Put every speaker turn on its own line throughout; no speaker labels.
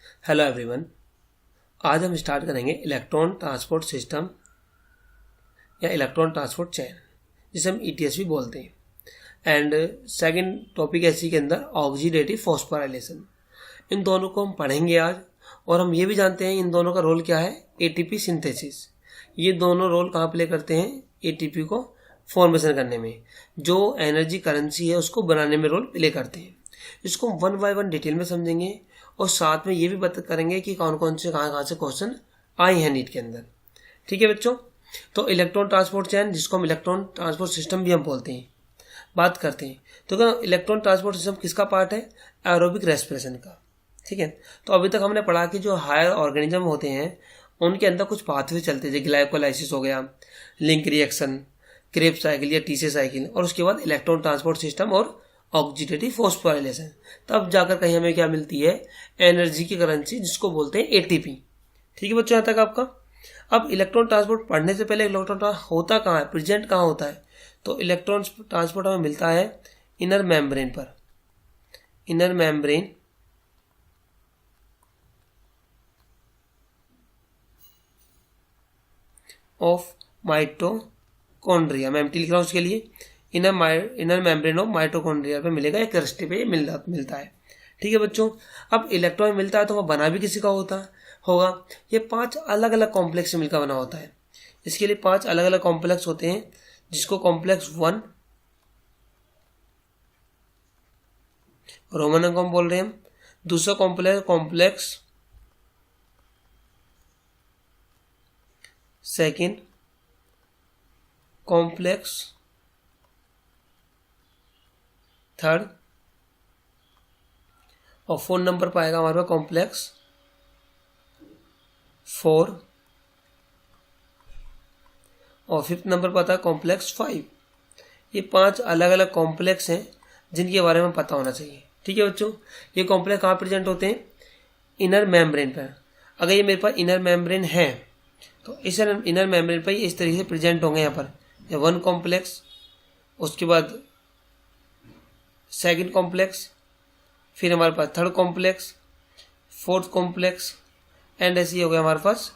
Hello everyone. आज हम start करेंगे इलेक्ट्रॉन ट्रांसपोर्ट सिस्टम या इलेक्ट्रॉन ट्रांसपोर्ट चेन, जिसे हम ईटीएस भी बोलते हैं। एंड सेकंड टॉपिक है इसी के अंदर ऑक्सीडेटिव फॉस्फोराइलेशन। इन दोनों को हम पढ़ेंगे आज, और हम ये भी जानते हैं इन दोनों का रोल क्या है, एटीपी सिंथेसिस। ये दोनों रोल कहाँ प्ले करते हैं, एटीपी को फॉर्मेशन करने में, जो एनर्जी करेंसी है उसको बनाने में रोल प्ले करते हैं। इसको हम वन बाय वन डिटेल में समझेंगे, और साथ में ये भी बता करेंगे कि कौन कौन से कहाँ से क्वेश्चन आए हैं नीट के अंदर। ठीक है बच्चों, तो इलेक्ट्रॉन ट्रांसपोर्ट चेन, जिसको हम इलेक्ट्रॉन ट्रांसपोर्ट सिस्टम भी हम बोलते हैं, बात करते हैं। तो क्या इलेक्ट्रॉन ट्रांसपोर्ट सिस्टम किसका पार्ट है, एरोबिक रेस्पिरेशन का। ठीक है, तो अभी तक हमने पढ़ा कि जो हायर ऑर्गेनिज्म होते हैं उनके अंदर कुछ पाथवे चलते हैं, जैसे ग्लाइकोलाइसिस हो गया, लिंक रिएक्शन, क्रेब्स साइकिल या टीसी साइकिल, और उसके बाद इलेक्ट्रॉन ट्रांसपोर्ट सिस्टम और ऑक्सीडेटिव फॉस्फोराइलेशन। तब जाकर कहीं हमें क्या मिलती है, एनर्जी की करेंसी, जिसको बोलते हैं एटीपी। ठीक है बच्चों, यहाँ तक आपका। अब इलेक्ट्रॉन ट्रांसपोर्ट पढ़ने से पहले इलेक्ट्रॉन होता कहाँ है, प्रेजेंट कहाँ होता है, तो इलेक्ट्रॉन ट्रांसपोर्ट हमें मिलता है इनर मेम्ब्रेन पर, इनर मेम्ब्रेन ऑफ माइटोकॉन्ड्रिया। मैं एमटी लिख रहा हूँ उसके लिए, इनर मेम्ब्रेन ऑफ माइटोकॉन्ड्रिया पे मिलेगा, एक क्रिस्टी पे मिलता है। ठीक है बच्चों, अब इलेक्ट्रॉन मिलता है तो वह बना भी किसी का होगा। ये 5 अलग अलग कॉम्प्लेक्स से मिलकर बना होता है। इसके लिए 5 अलग अलग कॉम्प्लेक्स होते हैं, जिसको कॉम्प्लेक्स 1 रोमन अंक हम बोल रहे हैं। दूसरा कॉम्प्लेक्स सेकेंड, कॉम्प्लेक्स थर्ड, और 4 नंबर पर आएगा हमारे पास कॉम्प्लेक्स 4, और 5th नंबर पर आता है कॉम्प्लेक्स 5। ये 5 अलग अलग कॉम्प्लेक्स हैं जिनके बारे में पता होना चाहिए। ठीक है बच्चों, ये कॉम्प्लेक्स कहाँ प्रेजेंट होते हैं, इनर मेम्ब्रेन पर। अगर ये मेरे पास इनर मेम्ब्रेन है तो इस इनर मेम्ब्रेन पर इस तरीके से प्रेजेंट होंगे। यहाँ पर 1 कॉम्प्लेक्स, उसके बाद सेकंड कॉम्प्लेक्स, फिर हमारे पास third complex, 4th complex, and ऐसे ही हो गया हमारे पास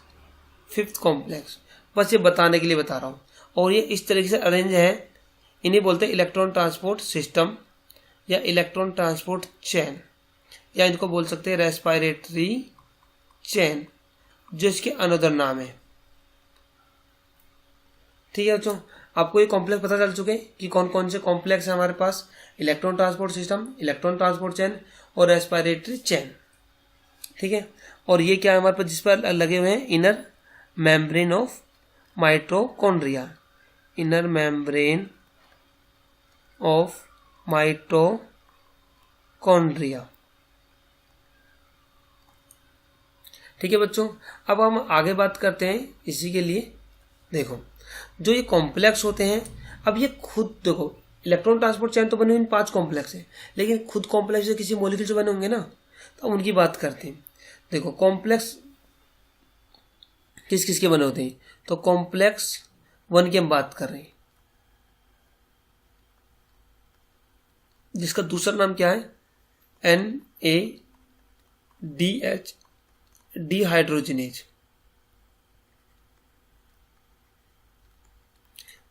5th कॉम्प्लेक्स। बस ये बताने के लिए बता रहा हूँ, और ये इस तरीके से अरेंज है। इन्हें बोलते हैं इलेक्ट्रॉन ट्रांसपोर्ट सिस्टम या इलेक्ट्रॉन ट्रांसपोर्ट चेन, या इनको बोल सकते हैं रेस्पिरेटरी चेन, जो इसके अनदर नाम है। ठीक है बच्चों, आपको ये कॉम्प्लेक्स पता चल चुके हैं कि कौन कौन से कॉम्प्लेक्स है हमारे पास, electron transport system, electron transport chain और रेस्पिरेटरी चेन। ठीक है, और ये क्या है हमारे पास, जिस पर लगे हुए हैं, inner membrane of mitochondria, inner membrane of mitochondria. ठीक है बच्चों, अब हम आगे बात करते हैं इसी के लिए। देखो, जो ये कॉम्प्लेक्स होते हैं, अब ये खुद देखो, इलेक्ट्रॉन ट्रांसपोर्ट चेन तो बनी हुई इन 5 कॉम्प्लेक्स है, लेकिन खुद कॉम्प्लेक्स से किसी मॉलिक्यूल से बने होंगे ना, तो उनकी बात करते हैं। देखो, कॉम्प्लेक्स किस किस के बने होते हैं, तो कॉम्प्लेक्स 1 की हम बात कर रहे हैं, जिसका दूसरा नाम क्या है, NADH, डिहाइड्रोजनेज।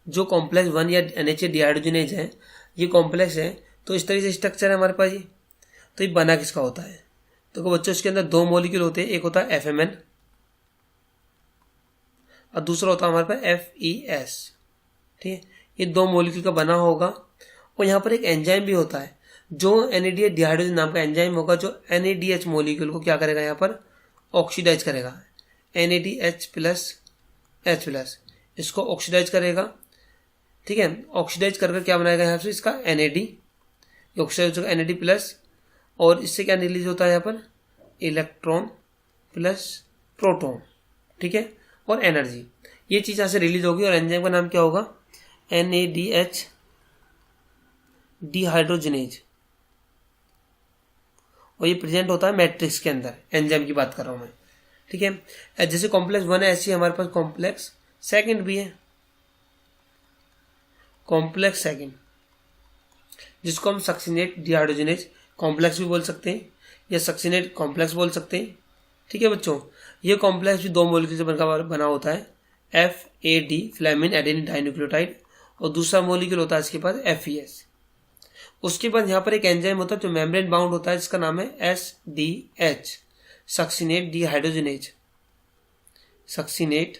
जो कॉम्प्लेक्स 1 या NHA डिहाइड्रोजनेज है, ये कॉम्प्लेक्स है, तो इस तरीके से स्ट्रक्चर है हमारे पास ये। तो ये बना किसका होता है, तो बच्चों इसके अंदर 2 मॉलिक्यूल होते हैं, एक होता है FMN और दूसरा होता है हमारे पास FES। ठीक है, ये 2 मॉलिक्यूल का बना होगा, और यहाँ पर एक एंजाइम भी होता है, जो NADH डिहाइड्रोजन नाम का एंजाइम होगा, जो NADH मॉलिक्यूल को क्या करेगा, यहाँ पर ऑक्सीडाइज करेगा, NADH+H+, इसको ऑक्सीडाइज करेगा। ठीक है, ऑक्सीडाइज करके क्या बनाएगा यहाँ से, इसका NAD, ऑक्सीडाइज होगा NAD+, और इससे क्या रिलीज होता है यहाँ पर, इलेक्ट्रॉन प्लस प्रोटॉन। ठीक है, और एनर्जी, ये चीज़ यहाँ से रिलीज होगी, और एंजाइम का नाम क्या होगा, NADH डिहाइड्रोजनेज, और ये प्रेजेंट होता है मैट्रिक्स के अंदर। एंजाइम की बात कर रहा हूँ मैं। ठीक है, जैसे कॉम्प्लेक्स 1 है, ऐसे हमारे पास कॉम्प्लेक्स सेकंड भी है, कॉम्प्लेक्स सेकंड, जिसको हम सक्सिनेट डिहाइड्रोजनेज कॉम्प्लेक्स भी बोल सकते हैं, या सक्सिनेट कॉम्प्लेक्स बोल सकते हैं, ठीक है बच्चों, ये कॉम्प्लेक्स भी 2 मॉलिक्यूल से बना होता है, FAD फ्लेमिन एडेनिन डाइन्यूक्लियोटाइड, और दूसरा मॉलिक्यूल होता है इसके पास FES। उसके बाद यहाँ पर एक एंजाइम होता है जो मेम्ब्रेन बाउंड होता है, जिसका नाम है SDH, succinate dehydrogenase, succinate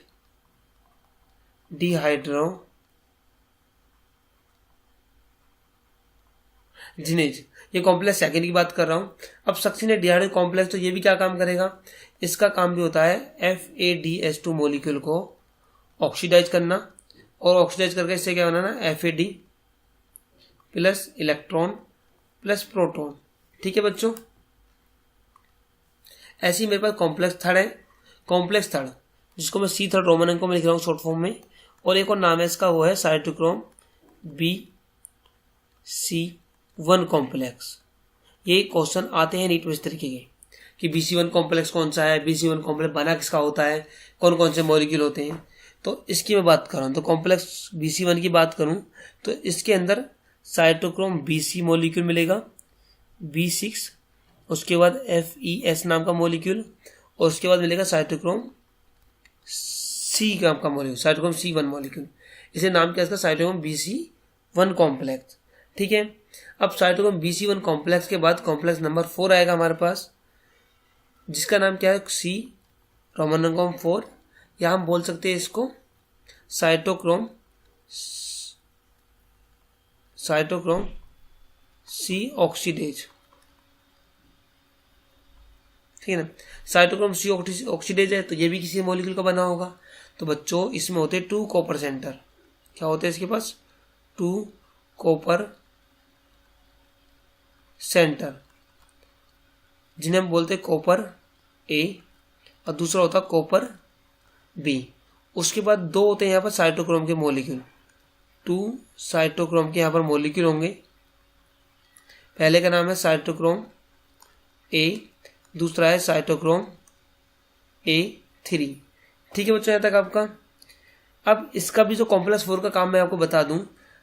dehydrogenase. ये कॉम्प्लेक्स सेकंड की बात कर रहा हूँ। अब सक्सिनेट डिहाइड्रोजिनेज कॉम्प्लेक्स, तो ये भी क्या काम करेगा, इसका काम भी होता है FADH2 मॉलिक्यूल को ऑक्सीडाइज करना, और ऑक्सीडाइज करके इससे क्या बनाना, FAD plus electron plus proton. ठीक है बच्चों, ऐसे ही मेरे पास कॉम्प्लेक्स थर्ड है, कॉम्प्लेक्स थर्ड जिसको मैं C3 रोमन अंकों में लिख रहा हूँ शॉर्ट फॉर्म में, और एक और नाम है इसका, वो है साइटोक्रोम BC1 कॉम्प्लेक्स। ये क्वेश्चन आते हैं नीट में इस तरीके के कि BC1 कॉम्प्लेक्स कौन सा है, BC1 कॉम्प्लेक्स बना किसका होता है, कौन कौन से मॉलिक्यूल होते हैं। तो इसकी मैं बात कर रहा हूँ, तो कॉम्प्लेक्स BC1 की बात करूँ तो इसके अंदर साइटोक्रोम BC मॉलिक्यूल मिलेगा, B6, उसके बाद FES नाम का मॉलिक्यूल, और उसके बाद मिलेगा साइटोक्रोम C नाम का मॉलिक्यूल, साइटोक्रोम C1 मॉलिक्यूल। इसे नाम क्या है इसका, साइटोक्रोम BC1 कॉम्प्लेक्स। ठीक है, अब साइटोक्रोम BC1 कॉम्प्लेक्स के बाद कॉम्प्लेक्स नंबर 4 आएगा हमारे पास, जिसका नाम क्या है, C रोमन अंकों 4, या हम बोल सकते हैं इसको साइटोक्रोम C ऑक्सीडेज। ठीक है ना, साइटोक्रोम C ऑक्सीडेज है, तो ये भी किसी मॉलिक्यूल का बना होगा। तो बच्चों इसमें होते हैं 2 कॉपर सेंटर, क्या होते हैं इसके पास, 2 कॉपर सेंटर, जिन्हें हम बोलते हैं कॉपर A, और दूसरा होता है कॉपर B। उसके बाद 2 होते हैं यहाँ पर साइटोक्रोम के मॉलिक्यूल, 2 साइटोक्रोम के यहाँ पर मॉलिक्यूल होंगे। पहले का नाम है साइटोक्रोम A, दूसरा है साइटोक्रोम A3। ठीक है बच्चों, यहाँ तक आपका। अब इसका भी जो कॉम्प्लेक्स 4 का काम मैं आपको बता दूं,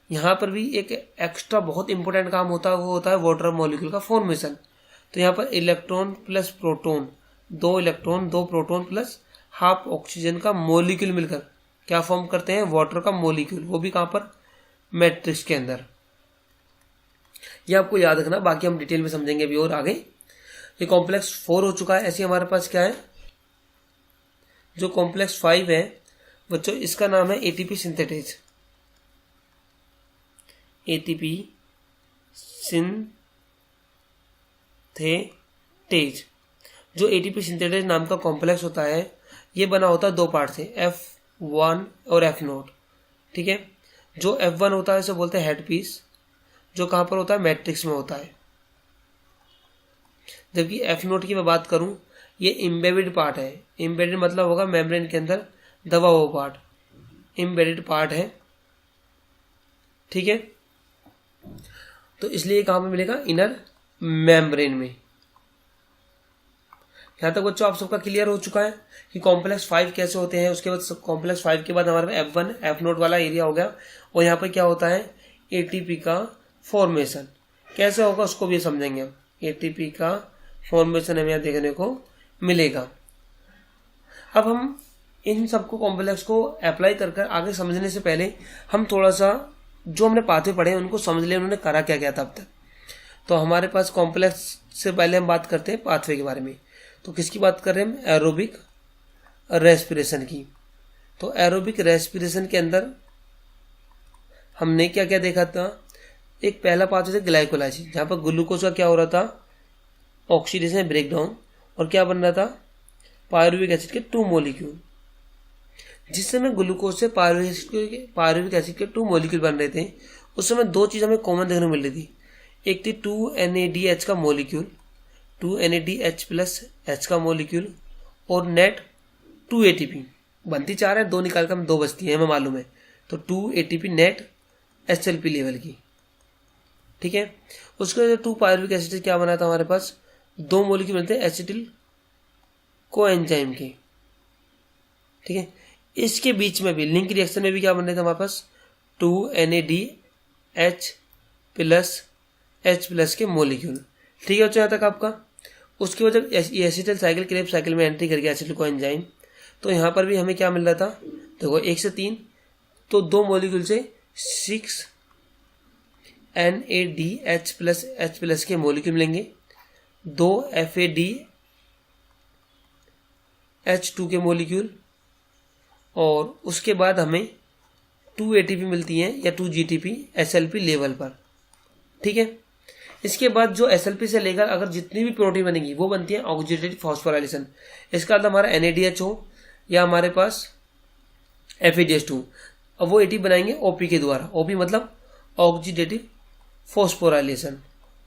यहाँ पर भी एक एक्स्ट्रा बहुत इंपॉर्टेंट काम होता है, वो होता है वाटर मॉलिक्यूल का फॉर्मेशन। तो यहाँ पर electron plus proton, 2 electron 2 proton plus half oxygen का मॉलिक्यूल मिलकर क्या फॉर्म करते हैं, वाटर का मॉलिक्यूल, वो भी कहाँ पर, मैट्रिक्स के अंदर। ये आपको याद रखना, बाकी हम डिटेल में समझेंगे अभी और आगे। ये कॉम्प्लेक्स 4 हो चुका है। ऐसे हमारे पास क्या है, जो कॉम्प्लेक्स 5 है बच्चों, इसका नाम है ATP सिंथेटेज, ATP सिंथेटेज। जो ATP सिंथेटेज नाम का कॉम्प्लेक्स होता है, ये बना होता है 2 पार्ट से, F1 और F0। ठीक है, जो F1 होता है उसे बोलते हैं हेड पीस, जो कहाँ पर होता है, मैट्रिक्स में होता है। जबकि F0 की मैं बात करूं, ये एम्बेडेड पार्ट है। एम्बेडेड मतलब होगा मेम्ब्रेन के अंदर दबा हुआ पार्ट, एम्बेडेड पार्ट है। ठीक है, तो इसलिए कहाँ पे मिलेगा, इनर मेम्ब्रेन में। यहाँ तक बच्चों आप सबका क्लियर हो चुका है कि कॉम्प्लेक्स 5 कैसे होते हैं। उसके बाद कॉम्प्लेक्स 5 के बाद हमारे पास F1 F0 वाला एरिया हो गया, और यहाँ पर क्या होता है, ATP का फॉर्मेशन कैसे होगा उसको भी समझेंगे हम। ATP का फॉर्मेशन हमें यहाँ देखने को मिलेगा। अब हम इन सबको कॉम्प्लेक्स को अप्लाई कर आगे समझने से पहले हम थोड़ा सा जो हमने पाथवे पढ़े हैं उनको समझ लिया, उन्होंने करा क्या क्या था अब तक। तो हमारे पास कॉम्प्लेक्स से पहले हम बात करते हैं पाथवे के बारे में। तो किसकी बात कर रहे हैं हम, एरोबिक रेस्पिरेशन की। तो एरोबिक रेस्पिरेशन के अंदर हमने क्या क्या देखा था, एक पहला पाथवे था ग्लाइकोलाइसिस, जहाँ पर ग्लूकोज का क्या हो रहा था, ऑक्सीडेशन ब्रेकडाउन, और क्या बन रहा था, पायरुविक एसिड के 2 मॉलिक्यूल। जिस समय ग्लूकोज से पायरुविक एसिड के 2 मॉलिक्यूल बन रहे थे, उस समय 2 चीज हमें कॉमन देखने को मिल रही थी। एक थी 2NADH का मॉलिक्यूल, 2NADH प्लस H का मॉलिक्यूल, और नेट 2 ATP। बनती 4 है, 2 निकाल कर हम 2 बचती है, हमें मालूम है। तो 2 ATP नेट HLP लेवल की। ठीक है, उसके बाद 2 पायरुविक एसिड से क्या बना था हमारे पास, 2 मॉलिक्यूल मिलते हैं एसिटिल कोएंजाइम के। ठीक है, इसके बीच में भी लिंक रिएक्शन में भी क्या बन रहे थे हमारे पास, 2NADH प्लस H प्लस के मॉलिक्यूल। ठीक है बच्चों, यहाँ तक आपका। उसके बाद जब एसिटाइल साइकिल क्रेब्स साइकिल में एंट्री करके एसिटिल कोएंजाइम, तो यहाँ पर भी हमें क्या मिल रहा था, देखो 1 से 3, तो 2 मॉलिक्यूल से 6 NADH+ के मॉलिक्यूल मिलेंगे, 2 FADH2 के मॉलिक्यूल, और उसके बाद हमें 2 ATP मिलती हैं या 2 GTP SLP लेवल पर। ठीक है, इसके बाद जो SLP से लेकर अगर जितनी भी प्रोटीन बनेगी वो बनती है ऑक्सीडेटिव फॉस्फोराइलेशन। इसका मतलब हमारा NADH हो या हमारे पास FADH2, अब वो ATP बनाएंगे OP के द्वारा। OP मतलब ऑक्सीडेटिव फॉस्फोराइलेशन।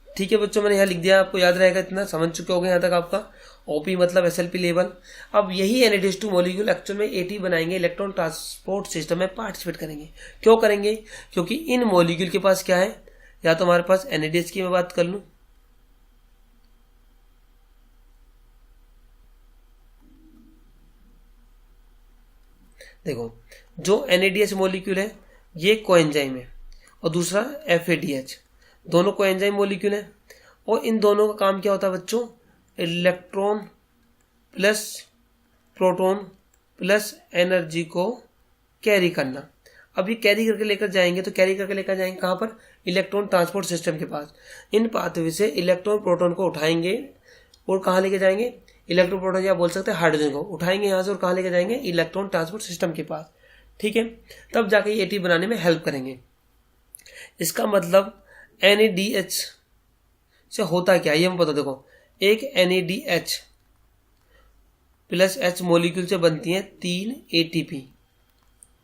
ठीक है बच्चों, मैंने यहाँ लिख दिया, आपको याद रहेगा, इतना समझ चुके होंगे यहाँ तक आपका। OP मतलब SLP लेवल। अब यही NADH2 मॉलिक्यूल एक्चुअल में AT बनाएंगे, इलेक्ट्रॉन ट्रांसपोर्ट सिस्टम में पार्टिसिपेट करेंगे। क्यों करेंगे? क्योंकि इन मॉलिक्यूल के पास क्या है, या तो हमारे पास NADH की मैं बात कर लूं, देखो जो NADH मॉलिक्यूल है ये कोएंजाइम है और दूसरा FADH, दोनों कोएंजाइम मॉलिक्यूल है। और इन दोनों का काम क्या होता है बच्चों, electron plus proton plus energy को कैरी करना। अब ये कैरी करके लेकर जाएंगे, तो कैरी करके लेकर जाएंगे कहाँ पर, इलेक्ट्रॉन ट्रांसपोर्ट सिस्टम के पास। इन पाथवे से इलेक्ट्रॉन प्रोटॉन को उठाएंगे और कहाँ लेके जाएंगे, इलेक्ट्रॉन प्रोटॉन या बोल सकते हैं हाइड्रोजन को उठाएंगे यहाँ से और कहाँ लेके जाएंगे, इलेक्ट्रॉन ट्रांसपोर्ट सिस्टम के पास। ठीक है, तब जाके ये AT बनाने में हेल्प करेंगे। इसका मतलब NADH से होता क्या ये हम पता, देखो एक NADH प्लस H मॉलिक्यूल से बनती है 3 ATP,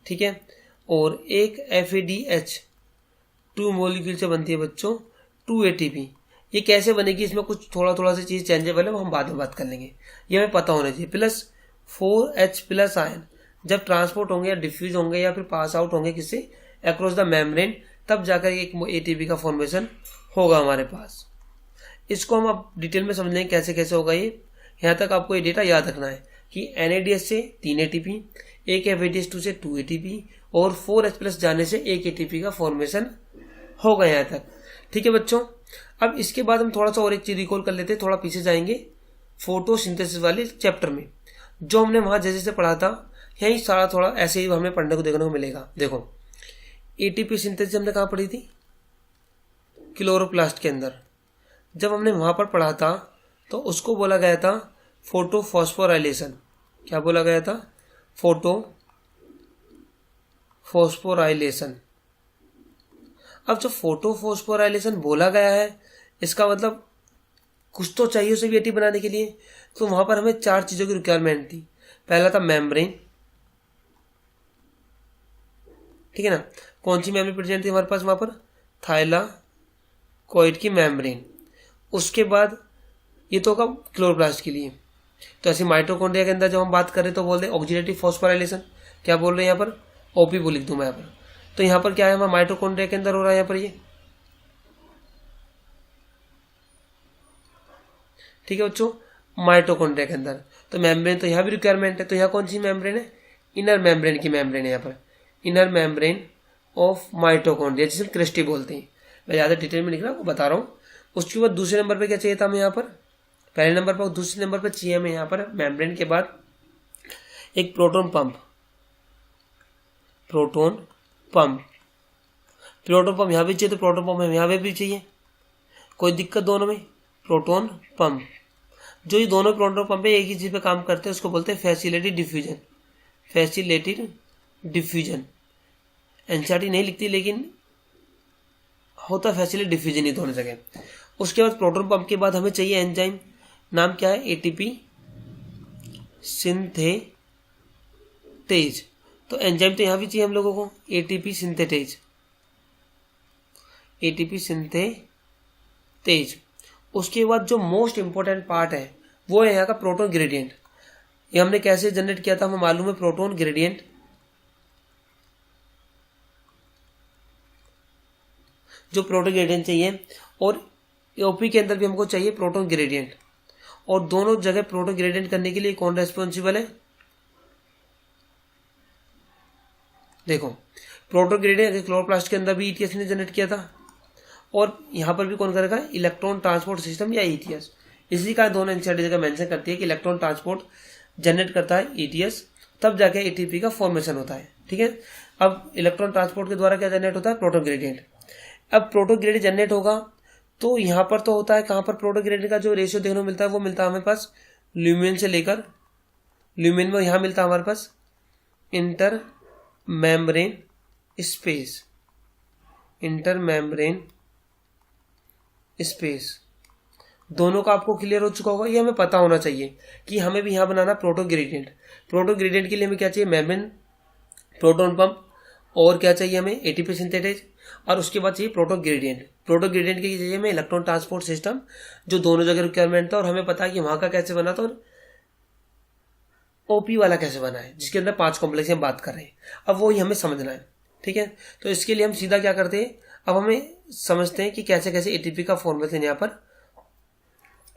ठीक है, और एक FADH2 मॉलिक्यूल से बनती है बच्चों 2 ATP। ये कैसे बनेगी, इसमें कुछ थोड़ा सा चीज चेंजेबल है, वो हम बाद में बात कर लेंगे, ये हमें पता होना चाहिए। प्लस 4H+ आयन जब ट्रांसपोर्ट होंगे या डिफ्यूज होंगे या फिर पास आउट होंगे किससे, अक्रॉस द मेम्ब्रेन, तब जाकर एक ATP का फॉर्मेशन होगा हमारे पास। इसको हम अब डिटेल में समझ लेंगे कैसे कैसे होगा ये। यहाँ तक आपको ये डेटा याद रखना है कि NADH से 3 ATP, एक FADH2 से 2 ATP और 4H+ जाने से 1 ATP का फॉर्मेशन होगा यहाँ तक। ठीक है बच्चों, अब इसके बाद हम थोड़ा सा और एक चीज रिकॉल कर लेते हैं, थोड़ा पीछे जाएंगे फोटोसिंथेसिस वाले चैप्टर में। जो हमने वहां जैसे से पढ़ा था, यही सारा थोड़ा ऐसे ही हमें पढ़ने को देखने को मिलेगा। देखो ATP सिंथेसिस हमने कहाँ पढ़ी थी, क्लोरोप्लास्ट के अंदर। जब हमने वहां पर पढ़ा था तो उसको बोला गया था फोटोफॉस्फोराइलेशन। क्या बोला गया था, फोटोफॉस्फोराइलेशन। अब जो फोटोफॉस्फोराइलेशन बोला गया है, इसका मतलब कुछ तो चाहिए उसे भी AT बनाने के लिए। तो वहां पर हमें 4 चीजों की रिक्वायरमेंट थी। पहला था मेम्ब्रेन, ठीक है ना, कौन सी मेम्ब्रेन प्रेजेंट थी हमारे पास वहां पर, थाइलाकोइड की मेम्ब्रेन। उसके बाद ये तो होगा क्लोरोप्लास्ट के लिए। तो ऐसे माइटोकॉन्ड्रिया के अंदर जब हम बात करें तो बोलते हैं ऑक्सीडेटिव फॉस्फोराइलेशन। क्या बोल रहे हैं यहाँ पर, OP लिख दूं मैं यहाँ पर। तो यहाँ पर क्या है, हमारा माइटोकॉन्ड्रिया के अंदर हो रहा है यहाँ पर ये। ठीक है बच्चों, माइटोकॉन्ड्रिया के अंदर तो मेम्ब्रेन, तो यहाँ भी रिक्वायरमेंट है। तो यहाँ कौन सी मेम्ब्रेन है, इनर मेम्ब्रेन की मेम्ब्रेन है यहाँ पर, इनर मेम्ब्रेन ऑफ माइटोकॉन्ड्रिया, जिसे क्रिस्टी बोलते हैं। मैं ज़्यादा डिटेल में लिख रहा हूँ, बता रहा हूँ। उसके बाद दूसरे नंबर पे क्या चाहिए था हमें यहाँ पर, पहले नंबर पर, दूसरे नंबर पर चाहिए हमें यहाँ पर मेम्ब्रेन के बाद एक प्रोटॉन पंप। प्रोटॉन पंप यहाँ भी चाहिए, तो प्रोटॉन पंप हमें यहाँ पे भी चाहिए, कोई दिक्कत दोनों में। प्रोटॉन पंप, जो ये दोनों प्रोटॉन पंप है एक ही चीज पे काम करते हैं, उसको बोलते हैं facilitated diffusion. Facilitated diffusion NCERT नहीं लिखती, लेकिन होता फैसिलेटेड डिफ्यूजन ही दोनों जगह। उसके बाद प्रोटॉन पंप के बाद हमें चाहिए एंजाइम, नाम क्या है, ATP सिंथेटेज। तो एंजाइम तो यहाँ भी चाहिए हम लोगों को, ATP सिंथेटेज, ATP सिंथेटेज। उसके बाद जो मोस्ट इंपॉर्टेंट पार्ट है वो है यहाँ का प्रोटॉन ग्रेडियंट। ये हमने कैसे जनरेट किया था, हमें मालूम है, प्रोटॉन ग्रेडियंट। जो प्रोटॉन ग्रेडियंट चाहिए, और OP के अंदर भी हमको चाहिए प्रोटॉन ग्रेडियंट। और दोनों जगह प्रोटॉन ग्रेडियंट करने के लिए कौन रेस्पॉन्सिबल है, देखो प्रोटॉन ग्रेडियंट क्लोरोप्लास्ट के अंदर भी ETS ने जनरेट किया था, और यहाँ पर भी कौन करेगा, इलेक्ट्रॉन ट्रांसपोर्ट सिस्टम या ETS। इसी का दोनों एनसीईआरटी जगह मेंशन करती है कि इलेक्ट्रॉन ट्रांसपोर्ट जनरेट करता है ईटीएस, तब जाके एटीपी का फॉर्मेशन होता है। ठीक है, अब इलेक्ट्रॉन ट्रांसपोर्ट के द्वारा क्या जनरेट होता है, प्रोटॉन ग्रेडियंट। अब प्रोटॉन ग्रेडियंट जनरेट होगा तो यहाँ पर तो होता है, कहाँ पर प्रोटॉन ग्रेडियंट का जो रेशियो देखने को मिलता है वो मिलता है हमारे पास ल्यूमेन से लेकर, ल्यूमेन में यहाँ मिलता है हमारे पास inter membrane space, inter membrane space दोनों का आपको क्लियर हो चुका होगा। ये हमें पता होना चाहिए कि हमें भी यहाँ बनाना प्रोटॉन ग्रेडियंट। प्रोटॉन ग्रेडियंट के लिए हमें क्या चाहिए, मेम्ब्रेन, प्रोटॉन पंप, और क्या चाहिए हमें एटीपी सिंथेटेज, और उसके बाद चाहिए प्रोटॉन ग्रेडियंट। प्रोटॉन ग्रेडियंट के लिए चाहिए हमें इलेक्ट्रॉन ट्रांसपोर्ट सिस्टम, जो दोनों जगह रिक्वायरमेंट था, और हमें पता है कि वहां का कैसे बना था और ओपी वाला कैसे बना है, जिसके अंदर 5 कॉम्प्लेक्स हम बात कर रहे हैं। अब वही हमें समझना है। ठीक है, तो इसके लिए हम सीधा क्या करते हैं, अब हमें समझते हैं कि कैसे कैसे एटीपी का फॉर्मेशन यहाँ पर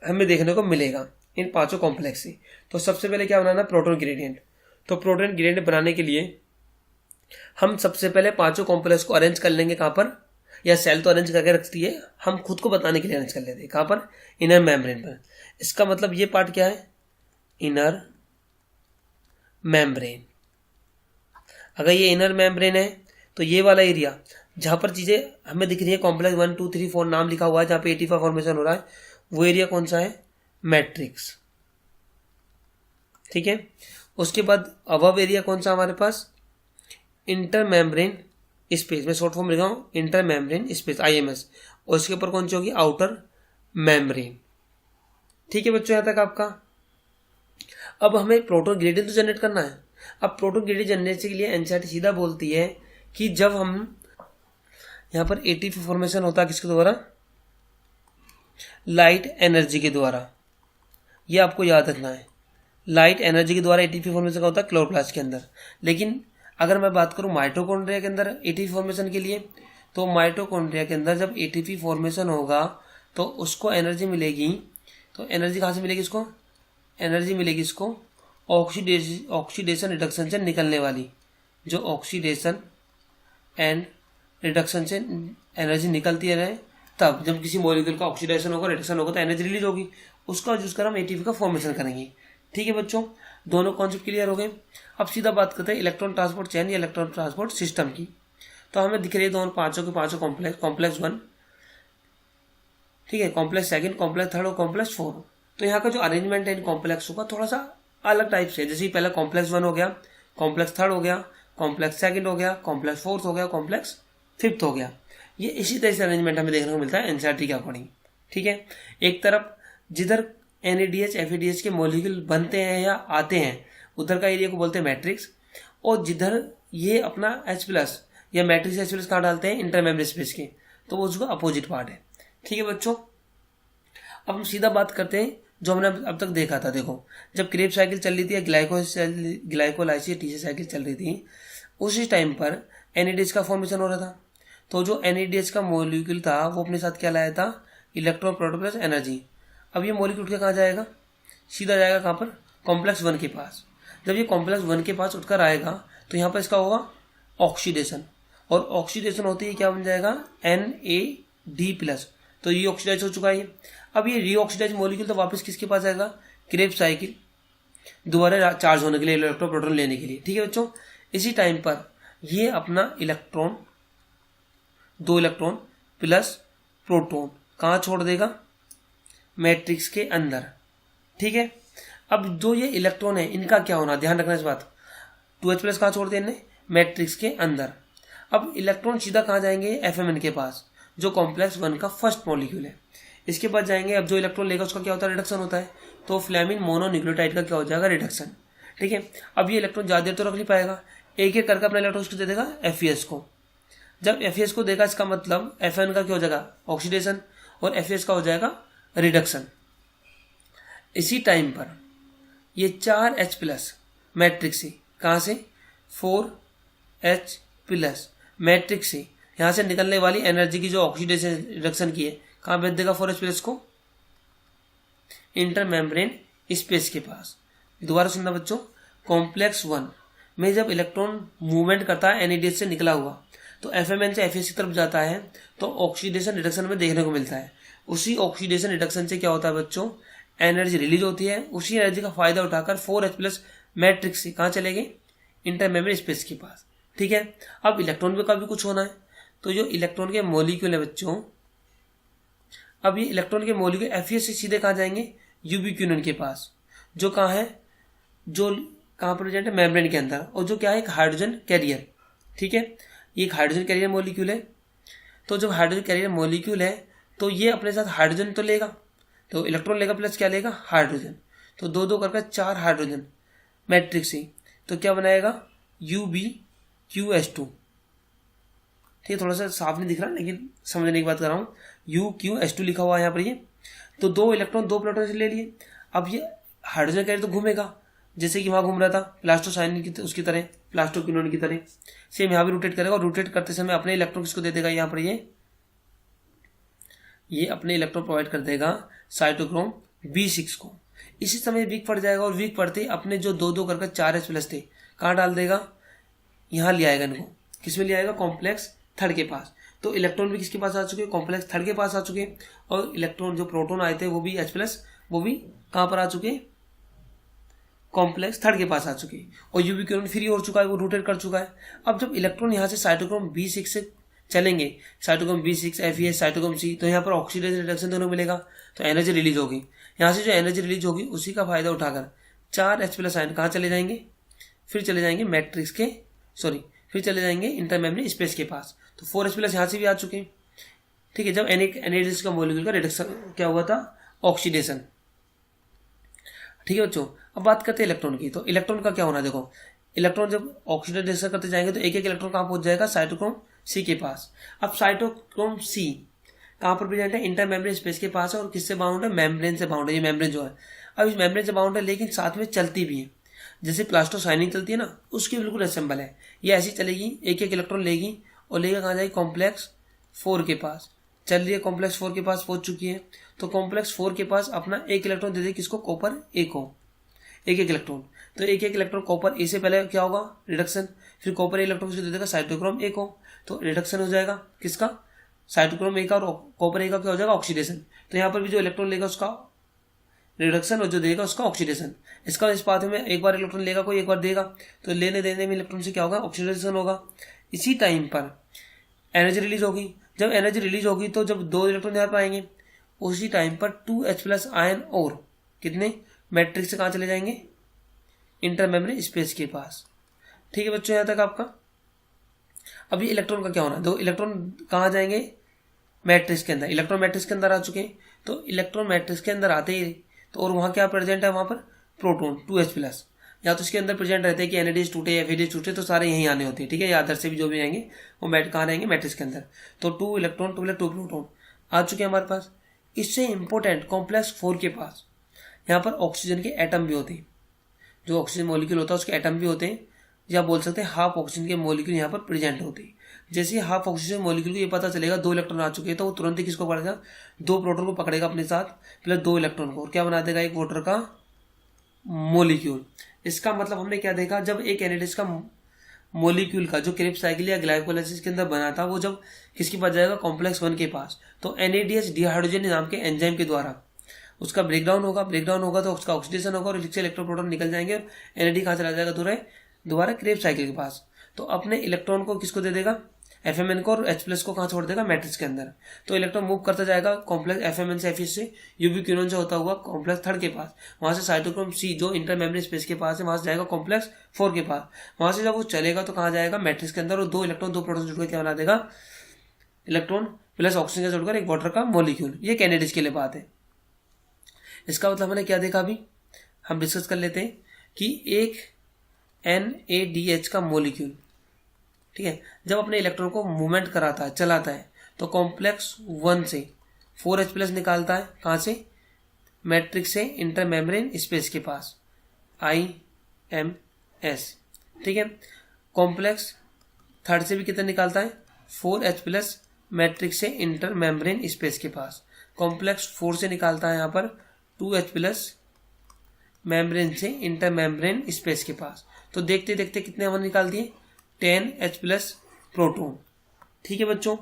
हमें देखने को मिलेगा इन 5 कॉम्प्लेक्स से। तो सबसे पहले क्या बनाना, प्रोटॉन ग्रेडियंट। तो प्रोटॉन ग्रेडियंट बनाने के लिए हम सबसे पहले 5 कॉम्प्लेक्स को अरेंज कर लेंगे। कहाँ पर, या सेल तो अरेंज करके रखती है, हम खुद को बताने के लिए अरेंज कर लेते हैं। कहाँ पर, इनर मेम्ब्रेन पर। इसका मतलब ये पार्ट क्या है, इनर मेम्ब्रेन। अगर ये इनर मेम्ब्रेन है तो ये वाला एरिया जहां पर चीजें हमें दिख रही है, कॉम्प्लेक्स 1 2 3 4 नाम लिखा हुआ है, जहां पे एटीपी फॉर्मेशन हो रहा है, वो एरिया कौन सा है, मैट्रिक्स। ठीक है, उसके बाद अबव एरिया कौन सा हमारे पास, इंटर मेम्ब्रेन स्पेस, मैं शॉर्ट फॉर्म लिखा हूं इंटर मेम्ब्रेन स्पेस, IMS। और इसके ऊपर कौन सी होगी, आउटर मेम्ब्रेन। ठीक है बच्चों, यहां तक आपका। अब हमें प्रोटॉन ग्रेडियंट तो जनरेट करना है। अब प्रोटॉन ग्रेडियंट जनरेट के लिए एनसीईआरटी सीधा बोलती है कि जब हम यहां पर एटीपी फॉर्मेशन होता है किसके द्वारा, लाइट एनर्जी के द्वारा। ये आपको याद रखना है, लाइट एनर्जी के द्वारा एटीपी फॉर्मेशन का होता है क्लोरोप्लास्ट के अंदर। लेकिन अगर मैं बात करूं माइटोकॉन्ड्रिया के अंदर एटीपी फॉर्मेशन के लिए, तो माइटोकॉन्ड्रिया के अंदर जब एटीपी फॉर्मेशन होगा तो उसको एनर्जी मिलेगी। तो एनर्जी कहां से मिलेगी, इसको एनर्जी मिलेगी इसको ऑक्सीडेशन रिडक्शन से निकलने वाली, जो ऑक्सीडेशन एंड रिडक्शन से एनर्जी निकलती रहे, तब जब किसी मॉलिक्यूल का ऑक्सीडेशन होगा, रिडक्शन होगा, तो एनर्जी रिलीज होगी, उसका यूज कर हम एटीपी का फॉर्मेशन करेंगे। ठीक है बच्चों, दोनों कॉन्सेप्ट क्लियर हो गए। अब सीधा बात करते हैं इलेक्ट्रॉन ट्रांसपोर्ट चेन या इलेक्ट्रॉन ट्रांसपोर्ट सिस्टम की। तो हमें दिख रही है दोनों 5 कॉम्प्लेक्स, कॉम्प्लेक्स 1, ठीक है, कॉम्प्लेक्स 2, कॉम्प्लेक्स 3 और कॉम्प्लेक्स 4। तो यहाँ का जो अरेंजमेंट है इन कॉम्प्लेक्सों का थोड़ा सा अलग टाइप से, जैसे पहले कॉम्प्लेक्स 1 हो गया, कॉम्प्लेक्स 3 हो गया, कॉम्प्लेक्स 2 हो गया, कॉम्प्लेक्स 4 हो गया, कॉम्प्लेक्स 5 हो गया। ये इसी तरह से अरेंजमेंट हमें देखने को मिलता है एनसीईआरटी के अकॉर्डिंग। ठीक है, एक तरफ जिधर NADH FADH के मॉलिक्यूल बनते हैं या आते हैं उधर का एरिया को बोलते हैं मैट्रिक्स, और जिधर ये अपना H+ या मैट्रिक्स H+ कहाँ डालते हैं, इंटर मेम्ब्रेन स्पेस के, तो वो उसका अपोजिट पार्ट है। ठीक है बच्चों, अब हम सीधा बात करते हैं जो हमने अब तक देखा था। देखो, जब क्रेब साइकिल चल रही थी या ग्लाइकोलाइसिस टीसी साइकिल चल रही थी, उसी टाइम पर NADH का फॉर्मेशन हो रहा था। तो जो NADH का मॉलिक्यूल था वो अपने साथ क्या लाया था, इलेक्ट्रॉन प्रोटॉन प्लस एनर्जी। अब ये मॉलिक्यूल उठ के कहाँ जाएगा, सीधा जाएगा कहाँ पर, कॉम्प्लेक्स 1 के पास। जब ये कॉम्प्लेक्स 1 के पास उठकर आएगा तो यहाँ पर इसका होगा ऑक्सीडेशन, और ऑक्सीडेशन होती है क्या बन जाएगा, NAD+। तो ये ऑक्सीडाइज हो चुका है। अब ये रीऑक्सीडाइज मॉलिक्यूल तो वापस किसके पास आएगा, क्रेब साइकिल दोबारा चार्ज होने के लिए, इलेक्ट्रॉन प्रोटॉन लेने के लिए। ठीक है बच्चों, इसी टाइम पर ये अपना इलेक्ट्रॉन 2 इलेक्ट्रॉन प्लस प्रोटॉन कहाँ छोड़ देगा, मैट्रिक्स के अंदर। ठीक है, अब जो ये इलेक्ट्रॉन है इनका क्या होना, ध्यान रखना इस बात, 2H+ कहाँ छोड़ दिया इन्हें, मैट्रिक्स के अंदर। अब इलेक्ट्रॉन सीधा कहाँ जाएंगे, FMN के पास, जो कॉम्प्लेक्स 1 का फर्स्ट मॉलिक्यूल है। इसके बाद जाएंगे, अब जो इलेक्ट्रॉन लेगा उसका क्या होता है, रिडक्शन होता है। तो फ्लेमिन मोनोन्यूक्लियोटाइड का क्या हो जाएगा, रिडक्शन। ठीक है, अब ये इलेक्ट्रॉन ज़्यादा देर तो रख नहीं पाएगा, एक एक करके अपना इलेक्ट्रॉन उसको दे देगा FES को। जब FES को देगा इसका मतलब FN का क्या हो जाएगा, ऑक्सीडेशन, और FES का हो जाएगा रिडक्शन। इसी टाइम पर ये 4H+ मैट्रिक्स से, कहाँ से, 4H+ मैट्रिक्स से, यहाँ से निकलने वाली एनर्जी की जो ऑक्सीडेशन रिडक्शन की है, कहाँ भेज देगा 4H+ को, इंटर मेम्ब्रेन स्पेस के पास। दोबारा सुनना बच्चों, कॉम्प्लेक्स 1 में जब इलेक्ट्रॉन मूवमेंट करता है NADH से निकला हुआ, तो FMN से FES की तरफ जाता है, तो ऑक्सीडेशन रिडक्शन में देखने को मिलता है। उसी ऑक्सीडेशन रिडक्शन से क्या होता है बच्चों, एनर्जी रिलीज होती है, उसी एनर्जी का फायदा उठाकर 4H+ मैट्रिक्स से कहाँ चले गए, इंटरमेम्ब्रेन स्पेस के पास। ठीक है, अब इलेक्ट्रॉन का भी कुछ होना है, तो जो इलेक्ट्रॉन के मॉलिक्यूल है बच्चों, अब ये इलेक्ट्रॉन के मॉलिक्यूल FeS से सीधे कहाँ जाएंगे, यूबिक्विनोन के पास, जो कहाँ है, जो कहाँ पर प्रेजेंट है, मेम्ब्रेन के अंदर, और जो क्या है, एक हाइड्रोजन कैरियर। ठीक है, ये एक हाइड्रोजन कैरियर मॉलिक्यूल है। तो जब हाइड्रोजन कैरियर मॉलिक्यूल है तो ये अपने साथ हाइड्रोजन तो लेगा, तो इलेक्ट्रॉन लेगा प्लस क्या लेगा, हाइड्रोजन। तो 2 करके 4 हाइड्रोजन मैट्रिक्स से, तो क्या बनाएगा, UbQH2। ठीक है, थोड़ा सा साफ नहीं दिख रहा लेकिन समझने की बात कर रहा हूँ, UqH2 लिखा हुआ है यहाँ पर ये। तो 2 इलेक्ट्रॉन 2 प्रोटॉन से ले लिए। अब ये हाइड्रोजन कैरियर तो घूमेगा, जैसे कि वहाँ घूम रहा था प्लास्टोसाइनिन की उसकी तरह, प्लास्टोक्विनोन की तरह, सेम यहाँ भी रोटेट करेगा, और रोटेट करते समय अपने इलेक्ट्रॉन किसको दे देगा, यहाँ पर ये अपने इलेक्ट्रॉन प्रोवाइड कर देगा साइटोक्रोम B6 को। इसी समय वीक पड़ जाएगा, और वीक पड़ते ही अपने जो 2 करके 4H+ थे कहाँ डाल देगा, यहाँ ले आएगा इनको, किसमें ले आएगा, कॉम्प्लेक्स थर्ड के पास। तो इलेक्ट्रॉन भी किसके पास आ चुके हैं, कॉम्प्लेक्स थर्ड के पास आ चुके हैं, और इलेक्ट्रॉन जो प्रोटॉन आए थे वो भी H+, वो भी कहाँ पर आ चुके हैं, कॉम्प्लेक्स थर्ड के पास आ चुके हैं, और यूबिक्विनोन फ्री हो चुका है, वो रोटेट कर चुका है। अब जब इलेक्ट्रॉन यहाँ से साइटोक्रोम B6 से चलेंगे, cytochrome B6 FeS cytochrome C, तो यहाँ पर ऑक्सीडेशन रिडक्शन दोनों मिलेगा, तो एनर्जी रिलीज होगी। यहाँ से जो एनर्जी रिलीज होगी उसी का फायदा उठाकर 4H+ आयन कहाँ चले जाएंगे, फिर चले जाएंगे मैट्रिक्स के, फिर चले जाएंगे इंटरमेम्ब्रेन स्पेस के पास। तो 4H+ यहाँ से भी आ चुके हैं। ठीक है, जब NH का मॉलिक्यूल का रिडक्शन क्या हुआ था, ऑक्सीडेशन। ठीक है बच्चों, अब बात करते हैं इलेक्ट्रॉन की। तो इलेक्ट्रॉन का क्या होना है, देखो इलेक्ट्रॉन जब ऑक्सीडेशन करते जाएंगे तो एक इलेक्ट्रॉन कहाँ पहुंच जाएगा, साइटोक्रोम C के पास। अब साइटोक्रोम C कहाँ पर प्रेजेंट है, इंटरमेम्ब्रेन स्पेस के पास है, और किससे बाउंड है, मेम्ब्रेन से बाउंड है। ये मेम्ब्रेन जो है, अब इस मेम्ब्रेन से बाउंड है, लेकिन साथ में चलती भी है, जैसे प्लास्टोसाइनिन चलती है ना, उसकी बिल्कुल असेंबल है। ये ऐसी चलेगी, एक इलेक्ट्रॉन लेगी और लेकर कहाँ जाएगी, कॉम्प्लेक्स 4 के पास चल रही है, कॉम्प्लेक्स 4 के पास पहुंच चुकी है। तो कॉम्प्लेक्स 4 के पास अपना एक इलेक्ट्रॉन दे दे, किसको, कॉपर A को, एक इलेक्ट्रॉन। तो एक इलेक्ट्रॉन कॉपर A से पहले क्या होगा, रिडक्शन, फिर कॉपर A इलेक्ट्रॉन किसको दे देगा, साइटोक्रोम A को। तो रिडक्शन हो जाएगा किसका, साइटोक्रोम A का, और कॉपर A का क्या हो जाएगा, ऑक्सीडेशन। तो यहाँ पर भी जो इलेक्ट्रॉन लेगा उसका रिडक्शन, और जो देगा उसका ऑक्सीडेशन। इसका इस पाथ में एक बार इलेक्ट्रॉन लेगा कोई, एक बार देगा, तो लेने देने में इलेक्ट्रॉन से क्या होगा, ऑक्सीडेशन होगा। इसी टाइम पर एनर्जी रिलीज होगी। जब एनर्जी रिलीज होगी तो जब 2 इलेक्ट्रॉन यहाँ पर आएंगे, उसी टाइम पर 2H+ आयन और कितने मैट्रिक्स से कहाँ चले जाएंगे, इंटरमेम्ब्रेन स्पेस के पास। ठीक है बच्चों, यहाँ तक आपका। अभी इलेक्ट्रॉन का क्या होना, 2 इलेक्ट्रॉन कहाँ जाएंगे, मैट्रिक्स के अंदर। इलेक्ट्रॉन मैट्रिक्स के अंदर आ चुके हैं, तो इलेक्ट्रॉन मैट्रिक्स के अंदर आते ही, तो और वहाँ क्या प्रेजेंट है, वहाँ पर प्रोटॉन 2H+, या तो इसके अंदर प्रेजेंट रहते हैं कि NADH टूटे या FADH टूटे, तो सारे यहीं आने होते हैं। ठीक है, या अदर से भी जो भी आएंगे वो कहाँ रहेंगे, मैट्रिक्स के अंदर। तो 2 इलेक्ट्रॉन 2 प्रोटॉन आ चुके हैं हमारे पास। इससे इंपॉर्टेंट कॉम्प्लेक्स 4 के पास यहाँ पर ऑक्सीजन के एटम भी होते हैं, जो ऑक्सीजन मॉलिक्यूल होता है उसके एटम भी होते हैं, या बोल सकते हैं हाफ ऑक्सीजन के मॉलिक्यूल यहाँ पर प्रेजेंट होते हैं। जैसे हाफ ऑक्सीजन मॉलिक्यूल को ये पता चलेगा 2 इलेक्ट्रॉन आ चुके हैं, तो वो तुरंत ही किसको पकड़ेगा, 2 प्रोटॉन को पकड़ेगा अपने साथ, प्लस 2 इलेक्ट्रॉन को, और क्या बना देगा, एक वाटर का मॉलिक्यूल। इसका मतलब हमने क्या देखा, जब एक NADH का मॉलिक्यूल का जो क्रेब्स साइकिल या ग्लाइकोलाइसिस के अंदर बना था, वो जब किसके पास जाएगा, कॉम्प्लेक्स 1 के पास, तो NADH डिहाइड्रोजन नाम के एंजाइम के द्वारा उसका ब्रेकडाउन होगा तो उसका ऑक्सीडेशन होगा, और इलेक्ट्रॉन प्रोटॉन निकल जाएंगे, और NAD कहाँ चला जाएगा, दोबारा क्रेब्स साइकिल के पास। तो अपने इलेक्ट्रॉन को किसको दे देगा, FMN को, और H+ को कहाँ छोड़ देगा, मैट्रिक्स के अंदर। तो इलेक्ट्रॉन मूव करता जाएगा कॉम्प्लेक्स FMN से FeS से यूबिक्विनोन से होता हुआ कॉम्प्लेक्स 3 के पास, वहां से साइटोक्रोम C जो इंटरमेम्ब्रेन स्पेस के पास है, वहां से जाएगा कॉम्प्लेक्स 4 के पास। वहां से जब वो चलेगा तो कहाँ जाएगा, मैट्रिक्स के अंदर, और 2 इलेक्ट्रॉन 2 प्रोटॉन जुड़कर क्या बना देगा, इलेक्ट्रॉन प्लस ऑक्सीजन से जुड़कर एक वाटर का मॉलिक्यूल। ये NADH के लिए बात है। इसका मतलब हमने क्या देखा, अभी हम डिस्कस कर लेते हैं कि एक NADH का मॉलिक्यूल, ठीक है, जब अपने इलेक्ट्रॉन को मूवमेंट कराता है, चलाता है, तो कॉम्प्लेक्स 1 से 4H+ निकालता है, कहाँ से, मैट्रिक्स से इंटरमेम्ब्रेन स्पेस के पास, IMS। ठीक है, कॉम्प्लेक्स 3 से भी कितना निकालता है, 4H+ मैट्रिक्स से इंटरमेम्ब्रेन स्पेस के पास। कॉम्प्लेक्स 4 से निकालता है यहाँ पर 2H+ मेम्ब्रेन से इंटरमेम्ब्रेन स्पेस के पास। तो देखते देखते कितने हमने निकाल दिए, 10H+ प्रोटॉन। ठीक है बच्चों,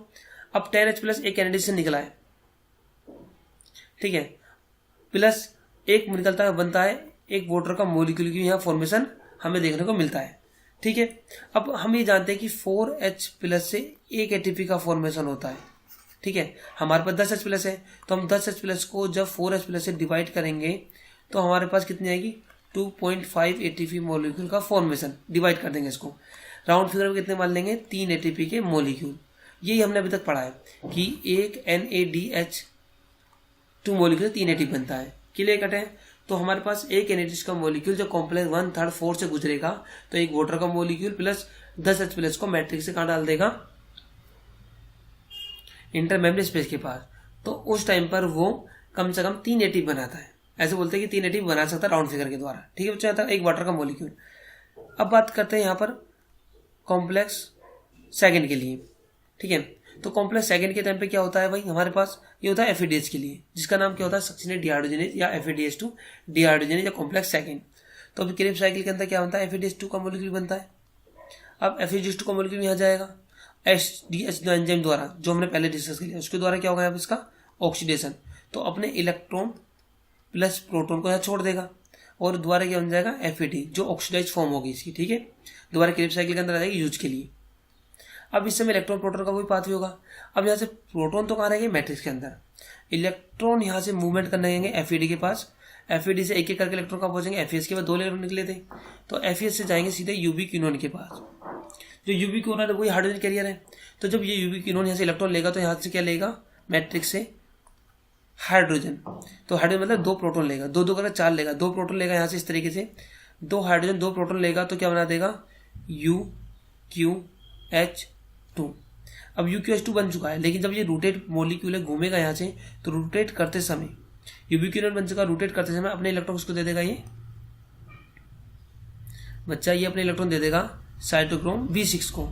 अब 10H+ एक NADH से निकला है, ठीक है, प्लस एक निकलता है, बनता है एक वाटर का मोलिक्यूल की यहाँ फॉर्मेशन हमें देखने को मिलता है। ठीक है, अब हम ये जानते हैं कि 4H+ से एक ATP का फॉर्मेशन होता है। ठीक है, हमारे पास 10H+ है, तो हम 10H+ को जब 4H+ से डिवाइड करेंगे तो हमारे पास कितनी आएगी, 2.5 ATP मोलिक्यूल का फॉर्मेशन। डिवाइड कर देंगे इसको, राउंड फिगर में कितने मान लेंगे, 3 ATP के मोलिक्यूल। यही हमने अभी तक पढ़ा है कि एक NADH2 मोलिक्यूल 3 ATP बनता है। क्लियर कट है। तो हमारे पास एक NADH का मोलिक्यूल जो कॉम्प्लेक्स 1, 3, 4 से गुजरेगा तो एक वाटर का मोलिक्यूल प्लस 10H+ को मैट्रिक्स से कहाँ डाल देगा, इंटरमेम्ब्रेन स्पेस के पास। तो उस टाइम पर वो कम से कम 3 ATP बनाता है। ऐसे बोलते हैं कि 3 ATP बना सकता है राउंड फिगर के द्वारा। ठीक है बच्चों, एक वाटर का मोलिक्यूल। अब बात करते हैं यहाँ पर कॉम्प्लेक्स सेकंड के लिए। ठीक है, तो कॉम्प्लेक्स सेकंड के टाइम पे क्या होता है भाई, हमारे पास ये होता है FADH के लिए, जिसका नाम क्या होता है, सक्सिनेट डिहाइड्रोजनेज या FADH2 डिहाइड्रोजनेज या कॉम्प्लेक्स सेकंड। तो अभी क्रेब्स साइकिल के अंदर क्या बनता है, FADH2 का मोलिक्यूल बनता है। अब FADH2 का मोलिक्यूल यहाँ जाएगा HDH एंजाइम द्वारा, जो हमने पहले डिस्कस किया, उसके द्वारा क्या होगा यहाँ इसका ऑक्सीडेशन। तो अपने इलेक्ट्रॉन प्लस प्रोटॉन को यहाँ छोड़ देगा और दोबारा क्या बन जाएगा, FAD, जो ऑक्सीडाइज फॉर्म होगी इसकी। ठीक है, दोबारा क्रेब्स साइकिल के अंदर आ जाएगी यूज के लिए। अब इस समय इलेक्ट्रॉन प्रोटॉन का वही पाथवे होगा। अब यहाँ से प्रोटॉन तो कहाँ रहेंगे, मैट्रिक्स के अंदर। इलेक्ट्रॉन यहाँ से मूवमेंट करने आएंगे FAD के पास। FAD से एक एक करके इलेक्ट्रॉन कहाँ पहुंचेंगे, FAS के बाद 2 इलेक्ट्रॉन निकले थे, तो FAS से जाएंगे सीधे यूबिक्विनोन के पास। जो यूबिक्विनोन है वही हाइड्रोजन कैरियर है। तो जब ये यूबिक्विनोन यहाँ से इलेक्ट्रॉन लेगा तो यहाँ से क्या लेगा, मैट्रिक्स से हाइड्रोजन। तो हाइड्रोजन मतलब 2 प्रोटॉन लेगा, 2 करके 4 लेगा, 2 प्रोटॉन लेगा यहाँ से इस तरीके से, 2 हाइड्रोजन 2 प्रोटॉन लेगा तो क्या बना देगा, UQH2। अब UQH2 बन चुका है, लेकिन जब ये रोटेट मोलिक्यूल है घूमेगा यहाँ से, तो रोटेट करते समय यूबिक्विनोन बन चुका, रोटेट करते समय अपने इलेक्ट्रॉन उसको दे देगा, ये बच्चा ये अपने इलेक्ट्रॉन दे देगा साइटोक्रोम B6 को।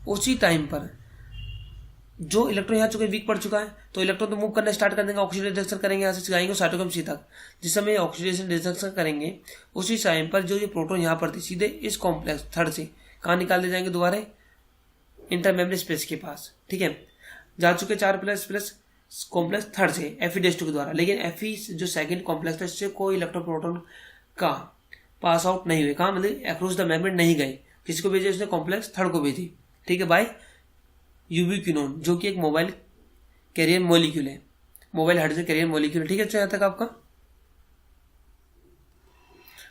उसी टाइम पर जो इलेक्ट्रॉन यहाँ चुके वीक पड़ चुका है, तो इलेक्ट्रॉन तो मूव करना स्टार्ट कर देंगे, ऑक्सीडेशन रिएक्शन करेंगे, यहाँ से जाएंगे साइटोक्रोम C तक। जिस समय ऑक्सीडेशन रिएक्शन करेंगे उसी टाइम पर जो ये प्रोटॉन यहाँ पर थे सीधे इस कॉम्प्लेक्स थर्ड से कहाँ निकाल दे जाएंगे, दोबारा इंटरमेम्ब्रेन स्पेस के पास। ठीक है, जा चुके 4+ कॉम्प्लेक्स थर्ड से FADH2 के द्वारा। लेकिन Fe जो सेकंड कॉम्प्लेक्स था इससे कोई इलेक्ट्रॉन प्रोटॉन का पास आउट नहीं हुए, कहाँ मतलब अक्रॉस द मेम्ब्रेन नहीं गए। किसी को भेजे, उसने कॉम्प्लेक्स थर्ड को भेजी। ठीक है, बाय यूबिक्विनोन, जो कि एक मोबाइल कैरियर मोलिक्यूल है, मोबाइल हाइड्रोजन कैरियर मोलिक्यूल। ठीक है, अच्छा यहाँ तक आपका।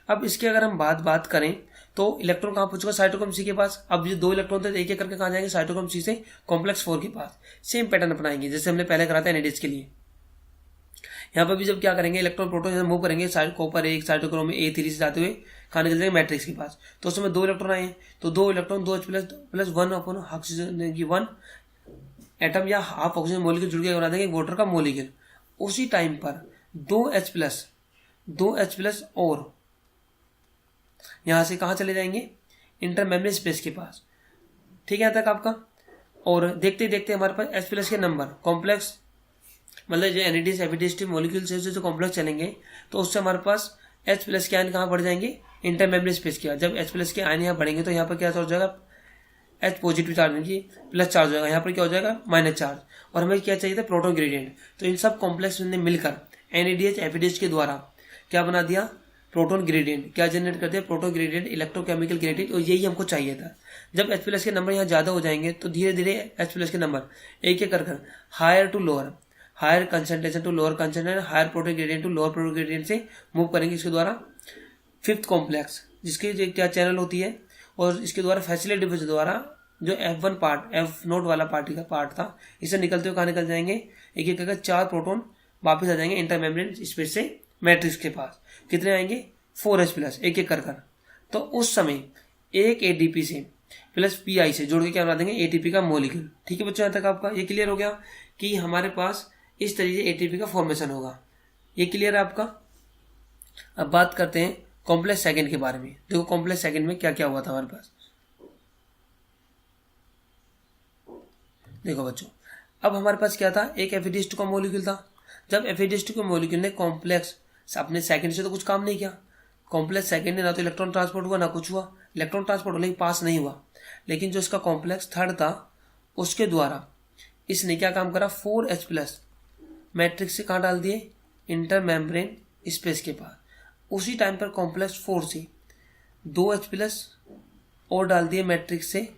अब इसकी अगर हम बात करें तो इलेक्ट्रॉन कहाँ पहुंचेगा, साइटोक्रोम C के पास। अब ये 2 इलेक्ट्रॉन थे, एक एक करके कहाँ जाएंगे, साइटोक्रोम C से कॉम्प्लेक्स 4 के पास। सेम पैटर्न अपनाएंगे जैसे हमने पहले करा था NADH के लिए। यहाँ पर भी जब क्या करेंगे, इलेक्ट्रॉन प्रोटॉन मूव करेंगे, कॉपर 1 साइटोक्रोम में A3 से जाते हुए कहाँ निकल जाएंगे, मैट्रिक्स के पास। तो उस समय 2 इलेक्ट्रॉन आए हैं, तो 2 इलेक्ट्रॉन 2H+ 1 अपन ऑक्सीजन की 1 एटम या हाफ ऑक्सीजन मोलिक्यूल जुड़ के बना देंगे वाटर का मोलिक्यूल। उसी टाइम पर 2H+ और यहां से कहां चले जाएंगे, इंटरमेम्ब्रेन स्पेस के पास। ठीक है, यहाँ तक आपका। और देखते देखते हमारे पास H+ के नंबर कॉम्प्लेक्स मतलब जो NADH FADH2 मोलिक्यूल से जो कॉम्प्लेक्स चलेंगे तो उससे हमारे पास H+ के आयन कहाँ बढ़ जाएंगे, इंटरमेम्ब्रेन स्पेस के। जब H+ के आयन यहाँ बढ़ेंगे तो यहाँ पर क्या हो जाएगा, H पॉजिटिव चार्ज की प्लस चार्ज हो जाएगा, यहाँ पर क्या हो जाएगा, माइनस चार्ज। और हमें क्या चाहिए था, प्रोटॉन ग्रेडियंट। तो इन सब कॉम्प्लेक्स ने मिलकर NADH FADH के द्वारा क्या बना दिया, प्रोटोन ग्रेडियंट। क्या जनरेट करते हैं, प्रोटोन ग्रेडियंट, इलेक्ट्रोकेमिकल ग्रेडियंट। और यही हमको चाहिए था। जब H+ के नंबर यहाँ ज्यादा हो जाएंगे तो धीरे धीरे H+ के नंबर एक एक कर higher to lower, higher concentration to lower concentration, higher proton gradient to lower proton gradient से मूव करेंगे इसके द्वारा। 5th कॉम्प्लेक्स जिसकी क्या चैनल होती है, और इसके द्वारा फैसिलिटी डिफरेंस द्वारा जो F1 पार्ट, F0 वाला पार्ट था, इसे निकलते हुए कहाँ निकल जाएंगे, एक एक करके 4 प्रोटोन वापस आ जाएंगे इंटरमेम्ब्रेन स्पेस से मैट्रिक्स के पास। कितने आएंगे, 4H+, एक एक कर। तो उस समय एक ADP से प्लस PI से जोड़ के क्या बना देंगे, ATP का मोलिक्यूल। ठीक है बच्चों, यहाँ तक आपका ये क्लियर हो गया कि हमारे पास इस तरीके से ATP का फॉर्मेशन होगा। ये क्लियर है आपका। अब बात करते हैं कॉम्प्लेक्स सेकंड के बारे में। देखो कॉम्प्लेक्स सेकंड में क्या क्या हुआ था हमारे पास। देखो बच्चों, अब हमारे पास क्या था, एक FADH2 का मोलिक्यूल था। जब FADH2 के मोलिक्यूल ने कॉम्प्लेक्स अपने सेकंड से तो कुछ काम नहीं किया, कॉम्प्लेक्स सेकंड ने ना तो इलेक्ट्रॉन ट्रांसपोर्ट हुआ ना कुछ हुआ, इलेक्ट्रॉन ट्रांसपोर्ट होने पास नहीं हुआ। लेकिन जो इसका कॉम्प्लेक्स थर्ड था उसके द्वारा इसने क्या काम करा, 4H+ मैट्रिक्स से कहाँ डाल दिए, इंटरमेम्ब्रेन स्पेस के पास। उसी टाइम पर कॉम्प्लेक्स 4 से 2H+ और डाल दिए मैट्रिक्स से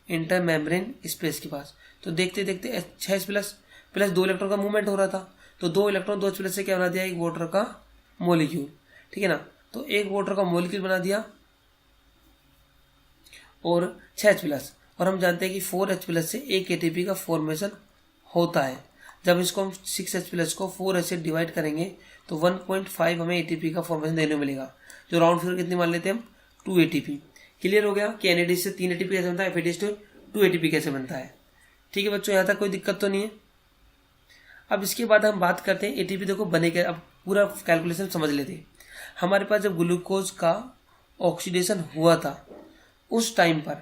इंटर मेम्ब्रेन स्पेस के पास। तो देखते देखते 6H+ प्लस 2 इलेक्ट्रॉन का मूवमेंट हो रहा था, तो 2 इलेक्ट्रॉन 2H+ से क्या बना दिया, एक वाटर का मॉलिक्यूल, ठीक है ना। तो एक वाटर का मॉलिक्यूल बना दिया और 6H+, और हम जानते हैं कि 4H+ से एक ATP का फॉर्मेशन होता है। जब इसको हम 6H+ को 4H से डिवाइड करेंगे तो 1.5 हमें ATP का फॉर्मेशन देने को मिलेगा, जो राउंड फिगर कितनी मान लेते हैं हम, 2 ATP। क्लियर हो गया कि NADH से 3 ATP कैसे बनता है, FADH से 2 ATP कैसे बनता है। ठीक है बच्चों, यहाँ तक कोई दिक्कत तो नहीं है। अब इसके बाद हम बात करते हैं ATP देखो बने के, अब पूरा कैलकुलेशन समझ लेते हैं। हमारे पास जब ग्लूकोज का ऑक्सीडेशन हुआ था उस टाइम पर,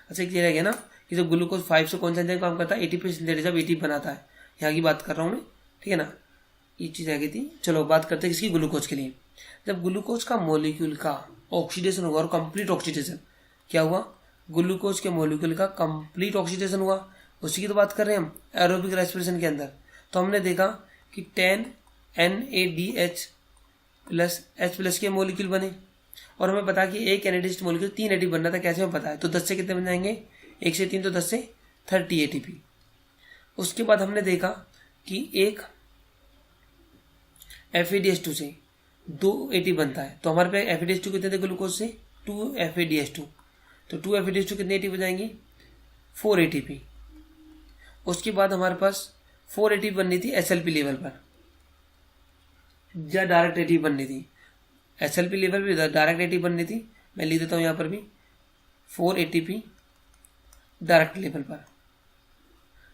अच्छा क्लियर है क्या ना, कि जब ग्लूकोज 5 से कौन सा एंजाइम काम करता है, ATP सिंथेसिस, जब ATP बनाता है, यहाँ की बात कर रहा हूँ मैं, ठीक है ना, ये चीज़ आ गई थी। चलो बात करते हैं किसकी, ग्लूकोज के लिए। जब ग्लूकोज का मॉलिक्यूल का ऑक्सीडेशन हुआ और कंप्लीट ऑक्सीडेशन, क्या हुआ, ग्लूकोज के मॉलिक्यूल का कंप्लीट ऑक्सीडेशन हुआ, उसी की तो बात कर रहे हैं हम एरोबिक रेस्पिरेशन के अंदर। तो हमने देखा कि 10 NADH प्लस H+ के मॉलिक्यूल बने, और हमें पता कि एक NADH मॉलिक्यूल 3 ATP बनना था, कैसे हमें पता है, तो 10 से कितने बन जाएंगे, 1 से 3 तो 10 से 30 ATP। उसके बाद हमने देखा कि एक FADH2 से 2 ATP बनता है, तो हमारे पे FADH2 कितने थे ग्लूकोज से, 2 FADH2, तो 2 FADH2 कितनी ATP बजाएंगी, 4 ATP। उसके बाद हमारे पास 4 ATP बननी थी SLP लेवल पर, या डायरेक्ट ATP बननी थी, SLP लेवल भी डायरेक्ट ATP बननी थी, मैं लिख देता हूँ यहाँ पर भी 4 ATP डायरेक्ट लेवल पर।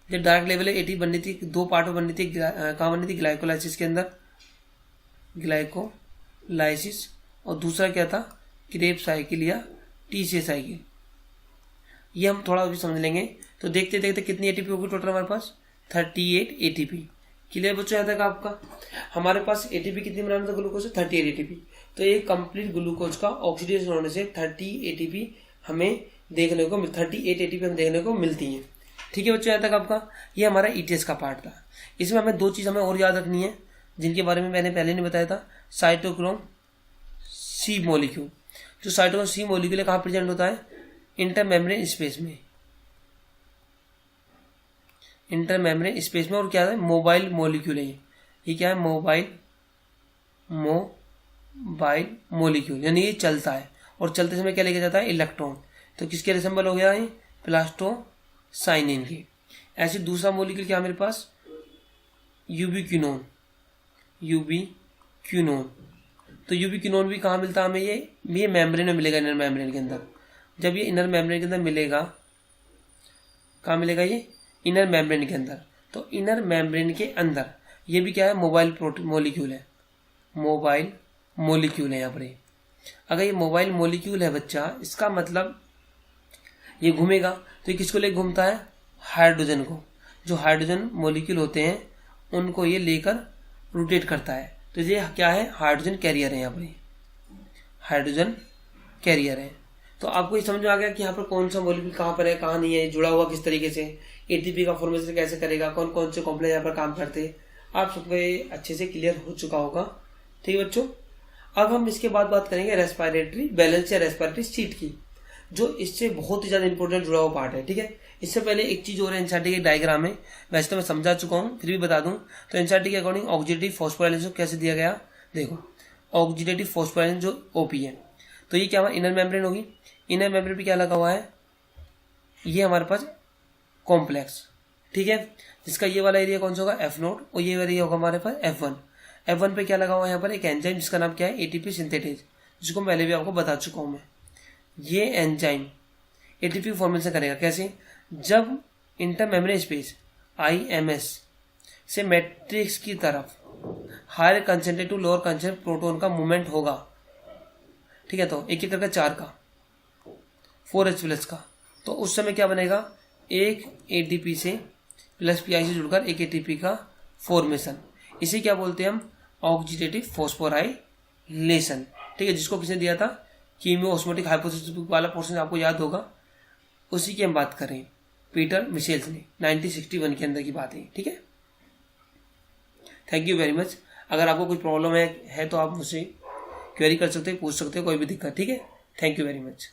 जब डायरेक्ट लेवल ATP बननी थी, 2 पार्ट में बननी थी, कहाँ बननी थी, ग्लाइकोलाइसिस के अंदर, ग्लाइकोलाइसिस, और दूसरा क्या था, क्रेब साइकिल या TCA साइकिल। ये हम थोड़ा भी समझ लेंगे। तो देखते देखते कितनी ATP होगी टोटल हमारे पास, 38 ATP। क्लियर बच्चों यहाँ तक आपका। हमारे पास ATP कितनी बनाना था ग्लूकोज से, 38 ATP। तो एक कंप्लीट ग्लूकोज का ऑक्सीडेशन होने से 30 ATP हमें देखने को 38 ATP हमें देखने को मिलती है। ठीक है बच्चों, यहाँ तक आपका ये हमारा ETS का पार्ट था। इसमें हमें 2 चीज़ हमें और याद रखनी है, जिनके बारे में मैंने पहले नहीं बताया था। साइटोक्रोम C मॉलिक्यूल, जो साइटोक्रोम C मॉलिक्यूल कहाँ प्रेजेंट होता है, इंटरमेम्ब्रेन स्पेस में, इंटरमेम्ब्रेन स्पेस में। और क्या है, मोबाइल मॉलिक्यूल है ये क्या है, मोबाइल मॉलिक्यूल, यानी ये चलता है, और चलते समय क्या लेके जाता है, इलेक्ट्रॉन। तो किसके रिसेंबल हो गया है, प्लास्टोसाइनिन के। ऐसे दूसरा मॉलिक्यूल क्या है मेरे पास, यूबिक्विनोन। तो यूबिक्विनोन भी कहाँ मिलता है हमें, ये मेम्ब्रेन में मिलेगा, इनर मेम्ब्रेन के अंदर। जब ये इनर मेम्ब्रेन के अंदर मिलेगा, कहाँ मिलेगा, ये इनर मेम्ब्रेन के अंदर। तो इनर मेम्ब्रेन के अंदर ये भी क्या है, मोबाइल मॉलिक्यूल है, मोबाइल मॉलिक्यूल है यहाँ पर। अगर ये मोबाइल मॉलिक्यूल है बच्चा, इसका मतलब ये घूमेगा, तो ये किसको लेकर घूमता है, हाइड्रोजन को। जो हाइड्रोजन मॉलिक्यूल होते हैं उनको ये लेकर रोटेट करता है। तो ये क्या है, हाइड्रोजन कैरियर है, यहाँ पर हाइड्रोजन कैरियर है। तो आपको ये समझ में आ गया कि यहाँ पर कौन सा मॉलिक्यूल कहाँ पर है, कहाँ नहीं है, जुड़ा हुआ किस तरीके से, ATP का फॉर्मेशन कैसे करेगा, कौन कौन से कॉम्प्लेक्स यहाँ पर काम करते हैं, आप सबको ये अच्छे से क्लियर हो चुका होगा। ठीक है बच्चों, अब हम इसके बाद बात करेंगे रेस्पिरेटरी बैलेंस या रेस्पिरेटरी शीट की, जो इससे बहुत ही ज़्यादा इंपॉर्टेंट जुड़ा हुआ पार्ट है। ठीक है, इससे पहले एक चीज़ और है, एनसीईआरटी के डायग्राम है, वैसे तो मैं समझा चुका हूँ, फिर भी बता दूं। तो एनसीईआरटी के अकॉर्डिंग ऑक्सीडेटिव फॉस्फोराइलेशन कैसे दिया गया, देखो ऑक्सीडेटिव फॉस्फोराइलेशन जो OP है, तो ये क्या हमारा इनर मेम्ब्रेन होगी। इनर मेम्ब्रेन पे क्या लगा हुआ है, ये हमारे पास कॉम्प्लेक्स, ठीक है, जिसका ये वाला एरिया कौन सा होगा, F0, और ये एरिया होगा हमारे पास F1। F1 पे क्या लगा हुआ है, यहाँ पर एक एंजाइम जिसका नाम क्या है, ATP सिंथेटेज, जिसको पहले भी आपको बता चुका हूँ मैं। ये एंजाइम ATP फॉर्मेशन करेगा कैसे, जब इंटरमेम्ब्रेन स्पेस IMS से मैट्रिक्स की तरफ higher concentrate to lower concentrate proton का मूवमेंट होगा। ठीक है, तो एक एक करके 4 का 4H+ का, तो उस समय क्या बनेगा, एक ATP से प्लस PI से जुड़कर एक ATP का फॉर्मेशन। इसे क्या बोलते हैं हम, ऑक्सीडेटिव फॉस्फोराइलेशन। ठीक है, जिसको किसने दिया था, कीमियो-ऑस्मोटिक हाइपोथेसिस वाला पोर्शन आपको याद होगा, उसी की हम बात करें, पीटर मिशेल्स ने 1961 के अंदर की बात है। ठीक है, थैंक यू वेरी मच। अगर आपको कुछ प्रॉब्लम है तो आप मुझसे क्वेरी कर सकते हो, पूछ सकते हो, कोई भी दिक्कत। ठीक है, थैंक यू वेरी मच।